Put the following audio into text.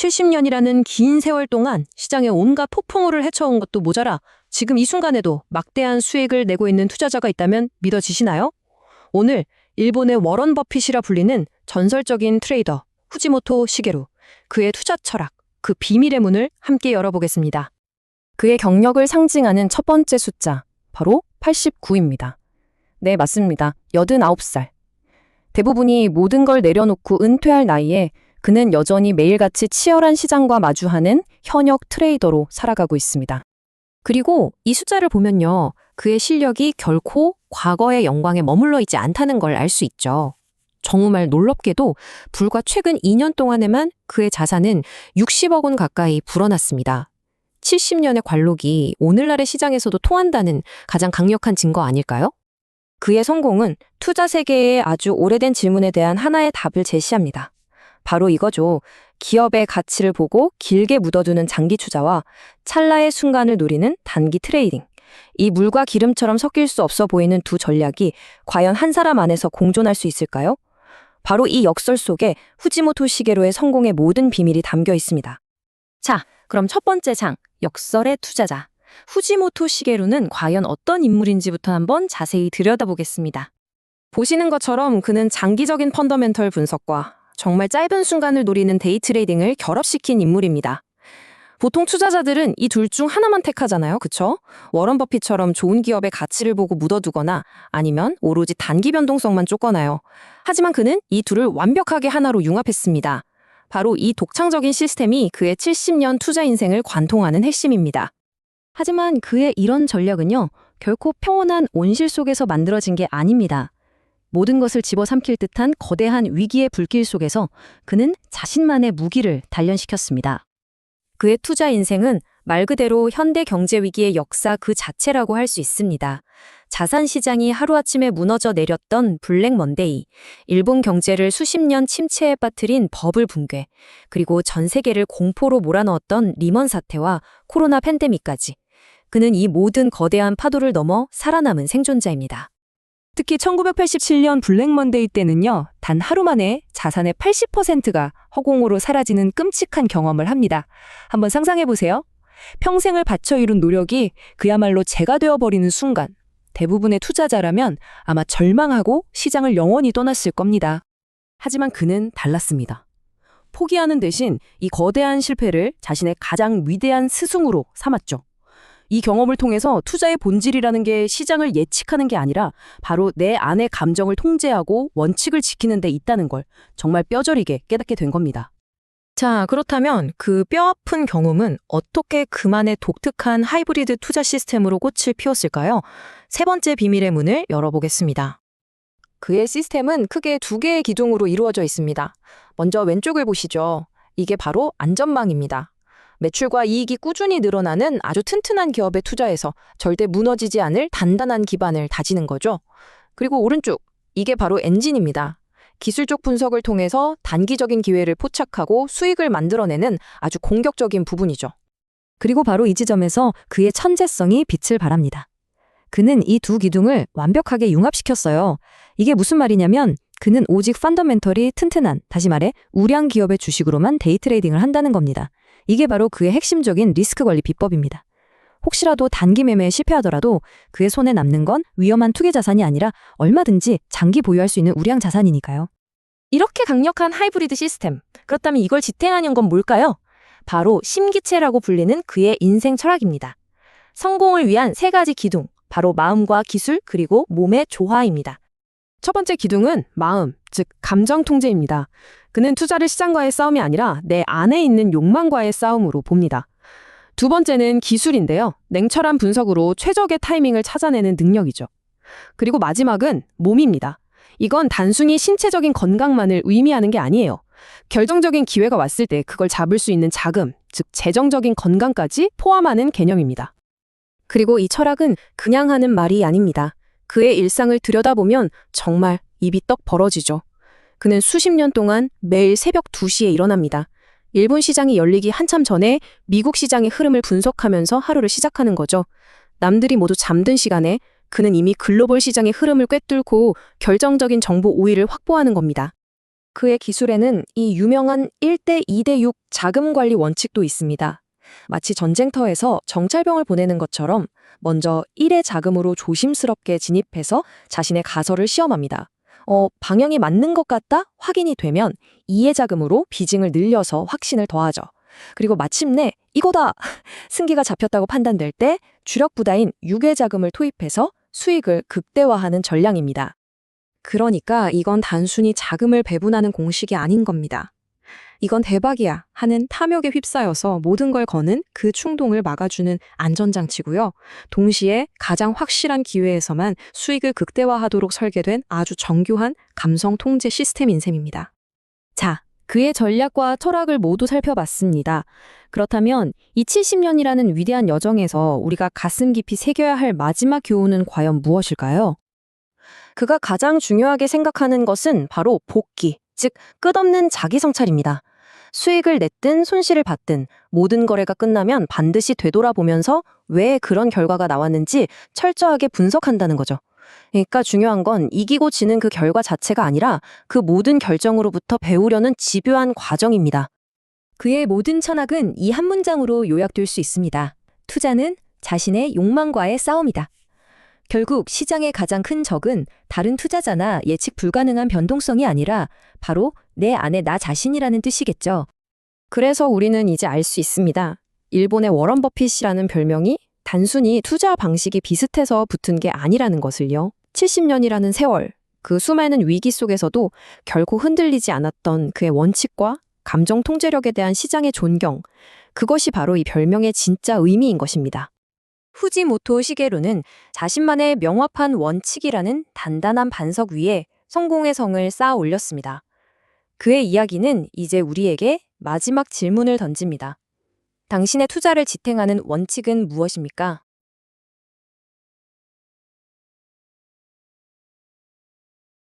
70년이라는 긴 세월 동안 시장에 온갖 폭풍우를 헤쳐온 것도 모자라 지금 이 순간에도 막대한 수익을 내고 있는 투자자가 있다면 믿어지시나요? 오늘 일본의 워런 버핏이라 불리는 전설적인 트레이더 후지모토 시게루, 그의 투자 철학, 그 비밀의 문을 함께 열어보겠습니다. 그의 경력을 상징하는 첫 번째 숫자, 바로 89입니다. 네, 맞습니다. 89살. 대부분이 모든 걸 내려놓고 은퇴할 나이에 그는 여전히 매일같이 치열한 시장과 마주하는 현역 트레이더로 살아가고 있습니다. 그리고 이 숫자를 보면요, 그의 실력이 결코 과거의 영광에 머물러 있지 않다는 걸 알 수 있죠. 정말 놀랍게도 불과 최근 2년 동안에만 그의 자산은 60억 원 가까이 불어났습니다. 70년의 관록이 오늘날의 시장에서도 통한다는 가장 강력한 증거 아닐까요? 그의 성공은 투자 세계의 아주 오래된 질문에 대한 하나의 답을 제시합니다. 바로 이거죠. 기업의 가치를 보고 길게 묻어두는 장기 투자와 찰나의 순간을 노리는 단기 트레이딩. 이 물과 기름처럼 섞일 수 없어 보이는 두 전략이 과연 한 사람 안에서 공존할 수 있을까요? 바로 이 역설 속에 후지모토 시게루의 성공의 모든 비밀이 담겨 있습니다. 자, 그럼 첫 번째 장, 역설의 투자자. 후지모토 시게루는 과연 어떤 인물인지부터 한번 자세히 들여다보겠습니다. 보시는 것처럼 그는 장기적인 펀더멘털 분석과 정말 짧은 순간을 노리는 데이 트레이딩을 결합시킨 인물입니다. 보통 투자자들은 이 둘 중 하나만 택하잖아요, 그쵸? 워런 버핏처럼 좋은 기업의 가치를 보고 묻어두거나 아니면 오로지 단기 변동성만 쫓거나요. 하지만 그는 이 둘을 완벽하게 하나로 융합했습니다. 바로 이 독창적인 시스템이 그의 70년 투자 인생을 관통하는 핵심입니다. 하지만 그의 이런 전략은요, 결코 평온한 온실 속에서 만들어진 게 아닙니다. 모든 것을 집어삼킬 듯한 거대한 위기의 불길 속에서 그는 자신만의 무기를 단련시켰습니다. 그의 투자 인생은 말 그대로 현대 경제 위기의 역사 그 자체라고 할 수 있습니다. 자산 시장이 하루아침에 무너져 내렸던 블랙 먼데이, 일본 경제를 수십 년 침체에 빠뜨린 버블 붕괴, 그리고 전 세계를 공포로 몰아넣었던 리먼 사태와 코로나 팬데믹까지. 그는 이 모든 거대한 파도를 넘어 살아남은 생존자입니다. 특히 1987년 블랙 먼데이 때는요, 단 하루 만에 자산의 80%가 허공으로 사라지는 끔찍한 경험을 합니다. 한번 상상해보세요. 평생을 바쳐 이룬 노력이 그야말로 재가 되어버리는 순간, 대부분의 투자자라면 아마 절망하고 시장을 영원히 떠났을 겁니다. 하지만 그는 달랐습니다. 포기하는 대신 이 거대한 실패를 자신의 가장 위대한 스승으로 삼았죠. 이 경험을 통해서 투자의 본질이라는 게 시장을 예측하는 게 아니라 바로 내 안의 감정을 통제하고 원칙을 지키는 데 있다는 걸 정말 뼈저리게 깨닫게 된 겁니다. 자, 그렇다면 그 뼈아픈 경험은 어떻게 그만의 독특한 하이브리드 투자 시스템으로 꽃을 피웠을까요? 세 번째 비밀의 문을 열어보겠습니다. 그의 시스템은 크게 두 개의 기둥으로 이루어져 있습니다. 먼저 왼쪽을 보시죠. 이게 바로 안전망입니다. 매출과 이익이 꾸준히 늘어나는 아주 튼튼한 기업에 투자해서 절대 무너지지 않을 단단한 기반을 다지는 거죠. 그리고 오른쪽, 이게 바로 엔진입니다. 기술적 분석을 통해서 단기적인 기회를 포착하고 수익을 만들어내는 아주 공격적인 부분이죠. 그리고 바로 이 지점에서 그의 천재성이 빛을 발합니다. 그는 이 두 기둥을 완벽하게 융합시켰어요. 이게 무슨 말이냐면 그는 오직 펀더멘털이 튼튼한, 다시 말해 우량 기업의 주식으로만 데이 트레이딩을 한다는 겁니다. 이게 바로 그의 핵심적인 리스크 관리 비법입니다. 혹시라도 단기 매매에 실패하더라도 그의 손에 남는 건 위험한 투기 자산이 아니라 얼마든지 장기 보유할 수 있는 우량 자산이니까요. 이렇게 강력한 하이브리드 시스템, 그렇다면 이걸 지탱하는 건 뭘까요? 바로 심기체라고 불리는 그의 인생 철학입니다. 성공을 위한 세 가지 기둥, 바로 마음과 기술 그리고 몸의 조화입니다. 첫 번째 기둥은 마음, 즉 감정 통제입니다. 그는 투자를 시장과의 싸움이 아니라 내 안에 있는 욕망과의 싸움으로 봅니다. 두 번째는 기술인데요. 냉철한 분석으로 최적의 타이밍을 찾아내는 능력이죠. 그리고 마지막은 몸입니다. 이건 단순히 신체적인 건강만을 의미하는 게 아니에요. 결정적인 기회가 왔을 때 그걸 잡을 수 있는 자금, 즉 재정적인 건강까지 포함하는 개념입니다. 그리고 이 철학은 그냥 하는 말이 아닙니다. 그의 일상을 들여다보면 정말 입이 떡 벌어지죠. 그는 수십 년 동안 매일 새벽 2시에 일어납니다. 일본 시장이 열리기 한참 전에 미국 시장의 흐름을 분석하면서 하루를 시작하는 거죠. 남들이 모두 잠든 시간에 그는 이미 글로벌 시장의 흐름을 꿰뚫고 결정적인 정보 우위를 확보하는 겁니다. 그의 기술에는 이 유명한 1대 2대 6 자금 관리 원칙도 있습니다. 마치 전쟁터에서 정찰병을 보내는 것처럼 먼저 1의 자금으로 조심스럽게 진입해서 자신의 가설을 시험합니다. 방향이 맞는 것 같다 확인이 되면 2의 자금으로 비징을 늘려서 확신을 더하죠. 그리고 마침내 이거다! 승기가 잡혔다고 판단될 때 주력 부다인 6의 자금을 투입해서 수익을 극대화하는 전략입니다. 그러니까 이건 단순히 자금을 배분하는 공식이 아닌 겁니다. 이건 대박이야 하는 탐욕에 휩싸여서 모든 걸 거는 그 충동을 막아주는 안전장치고요. 동시에 가장 확실한 기회에서만 수익을 극대화하도록 설계된 아주 정교한 감성 통제 시스템인 셈입니다. 자, 그의 전략과 철학을 모두 살펴봤습니다. 그렇다면 이 70년이라는 위대한 여정에서 우리가 가슴 깊이 새겨야 할 마지막 교훈은 과연 무엇일까요? 그가 가장 중요하게 생각하는 것은 바로 복귀, 즉 끝없는 자기 성찰입니다. 수익을 냈든 손실을 봤든 모든 거래가 끝나면 반드시 되돌아보면서 왜 그런 결과가 나왔는지 철저하게 분석한다는 거죠. 그러니까 중요한 건 이기고 지는 그 결과 자체가 아니라 그 모든 결정으로부터 배우려는 집요한 과정입니다. 그의 모든 철학은 이 한 문장으로 요약될 수 있습니다. 투자는 자신의 욕망과의 싸움이다. 결국 시장의 가장 큰 적은 다른 투자자나 예측 불가능한 변동성이 아니라 바로 내 안의 나 자신이라는 뜻이겠죠. 그래서 우리는 이제 알 수 있습니다. 일본의 워런 버핏이라는 별명이 단순히 투자 방식이 비슷해서 붙은 게 아니라는 것을요. 70년이라는 세월, 그 수많은 위기 속에서도 결코 흔들리지 않았던 그의 원칙과 감정 통제력에 대한 시장의 존경, 그것이 바로 이 별명의 진짜 의미인 것입니다. 후지모토 시게루는 자신만의 명확한 원칙이라는 단단한 반석 위에 성공의 성을 쌓아 올렸습니다. 그의 이야기는 이제 우리에게 마지막 질문을 던집니다. 당신의 투자를 지탱하는 원칙은 무엇입니까?